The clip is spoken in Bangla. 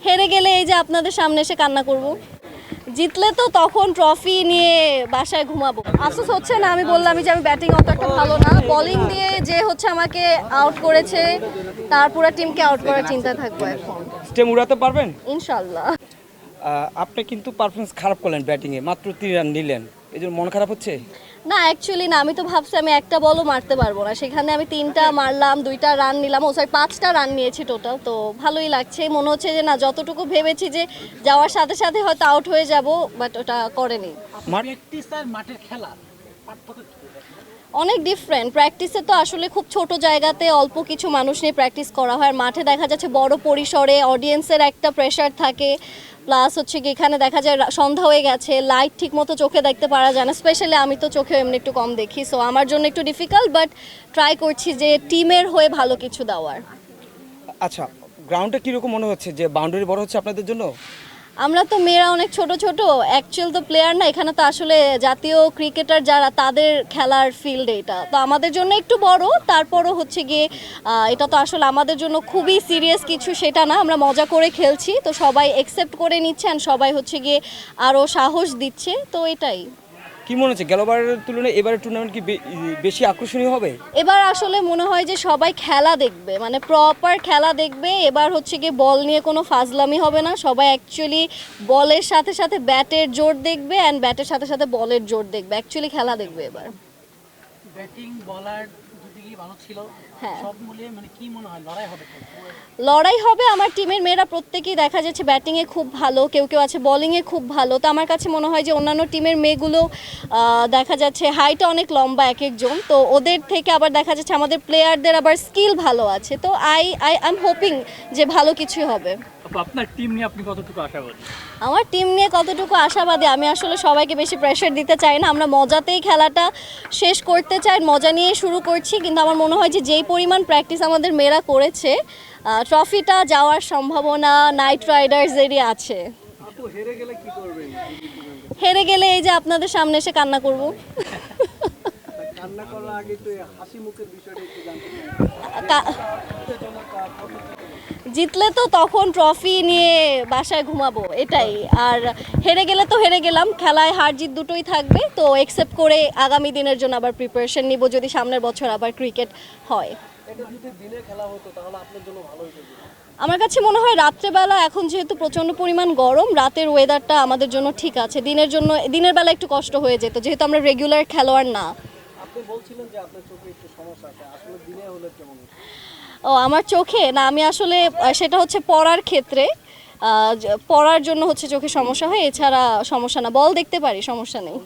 হেরে গেলে এই যে আপনাদের সামনে এসে কান্না করব, জিতলে তো তখন ট্রফি নিয়ে বাসায় ঘুমাবো। আফসোস হচ্ছে না, আমি বললাম যে আমি ব্যাটিং অত একটা ভালো না, বোলিং দিয়ে যে হচ্ছে আমাকে আউট করেছে তার পুরো টিমকে আউট করার চিন্তা থাকবো এখন স্টেম উড়াতে পারবেন ইনশাল্লাহ। আপনি কিন্তু পারফরমেন্স খারাপ করলেন ব্যাটিংয়ে, মাত্র 3 রান নিলেন, এই জন্য মন খারাপ হচ্ছে? না অ্যাকচুয়ালি না, আমি তো ভাবছি আমি একটা বলও মারতে পারবো না, সেখানে আমি 3টা মারলাম, 2টা রান নিলাম, ও সরি 5টা রান নিয়েছি টোটাল। তো ভালোই লাগছে, মনে হচ্ছে যে না যতটুকু ভেবেছি যে যাওয়ার সাথে সাথে হয়তো আউট হয়ে যাব, বাট ওটা করেনি। প্র্যাকটিস আর মাঠের খেলা পার্থক্য কি? অনেক ডিফারেন্ট। প্র্যাকটিসে তো আসলে খুব ছোট জায়গাতে অল্প কিছু মানুষ নিয়ে প্র্যাকটিস করা হয়, আর মাঠে দেখা যাচ্ছে বড় পরিসরে অডিয়েন্সের একটা প্রেশার থাকে, প্লাস হচ্ছে কি এখানে দেখা যায় সন্ধ্যা হয়ে গেছে, লাইট ঠিক মতো চোখে দেখতে পারা যায় না, স্পেশালি আমি তো চোখে এমনি একটু কম দেখি, সো আমার জন্য একটু ডিফিকাল্ট, বাট ট্রাই করছি যে টিমের হয়ে ভালো কিছু দেওয়ার। আচ্ছা, গ্রাউন্ডে কীরকম মনে হচ্ছে, যে বাউন্ডারি বড় হচ্ছে আপনাদের জন্য? আমরা তো মেয়েরা অনেক ছোট ছোট, অ্যাকচুয়াল তো প্লেয়ার না, এখানে তো আসলে জাতীয় ক্রিকেটার যারা তাদের খেলার ফিল্ড, এটা তো আমাদের জন্য একটু বড়, তারপরও হচ্ছে গিয়ে এটা তো আসলে আমাদের জন্য খুবই সিরিয়াস কিছু সেটা না, আমরা মজা করে খেলছি, তো সবাই অ্যাকসেপ্ট করে নিচ্ছেন, সবাই হচ্ছে গিয়ে আরও সাহস দিচ্ছে, তো এটাই। কি মনে হচ্ছে গেলবারের তুলনায় এবারের টুর্নামেন্ট কি বেশি আকর্ষণীয় হবে? এবার আসলে মনে হয় যে সবাই খেলা দেখবে, মানে প্রপার খেলা দেখবে, এবার হচ্ছে গিয়ে বল নিয়ে কোনো ফাজলামি হবে না, সবাই অ্যাকচুয়ালি বলের সাথে সাথে ব্যাটের জোর দেখবে, অ্যান্ড ব্যাটের সাথে সাথে বলের জোর দেখবে, অ্যাকচুয়ালি খেলা দেখবে এবার। ব্যাটিং বলার দুদিকেই ভালো ছিল, হ্যাঁ। সব মিলিয়ে মানে কি মনে হয় লড়াই হবে? লড়াই হবে, আমার টিমের মেয়েরা প্রত্যেকেই দেখা যাচ্ছে ব্যাটিংয়ে খুব ভালো, কেউ কেউ আছে বোলিংয়ে খুব ভালো, তো আমার কাছে মনে হয় যে অন্যান্য টিমের মেয়েগুলো দেখা যাচ্ছে হাইটটা অনেক লম্বা এক একজন, তো ওদের থেকে আবার দেখা যাচ্ছে আমাদের প্লেয়ারদের আবার স্কিল ভালো আছে, তো আই এম হোপিং যে ভালো কিছু হবে। আপনার টিম নিয়ে আপনি কতটুকু আশাবাদী? আমার টিম নিয়ে কতটুকু আশাবাদী, আমি আসলে সবাইকে বেশি প্রেশার দিতে চাই না, আমরা মজাতেই খেলাটা শেষ করতে চাই, মজা নিয়ে শুরু করছি, কিন্তু আমার মনে হয় যে যেই পরিমাণ প্র্যাকটিস আমাদের মেয়েরা করেছে, ট্রফিটা যাওয়ার সম্ভাবনা নাইট রাইডার্সেরই আছে। হেরে গেলে এই যে আপনাদের সামনে এসে কান্না করব। জিতলে তো তখন ট্রফি নিয়ে বাসায় ঘুমাবো, এটাই। আর হেরে গেলে তো হেরে গেলাম, খেলায় হার জিত দুটোই থাকবে, তো অ্যাকসেপ্ট করে আগামী দিনের জন্য আবার প্রিপারেশন নিব, যদি সামনের বছর আবার ক্রিকেট হয়। আমার কাছে মনে হয় রাত্রেবেলা, এখন যেহেতু প্রচণ্ড পরিমাণ গরম, রাতের ওয়েদারটা আমাদের জন্য ঠিক আছে, দিনের বেলা একটু কষ্ট হয়ে যেত, যেহেতু আমরা রেগুলার খেলোয়াড় না। ও আমার চোখে না, আমি আসলে সেটা হচ্ছে পড়ার ক্ষেত্রে, পড়ার জন্য হচ্ছে চোখে সমস্যা হয়, এছাড়া সমস্যা না, বল দেখতে পারি, সমস্যা নেই।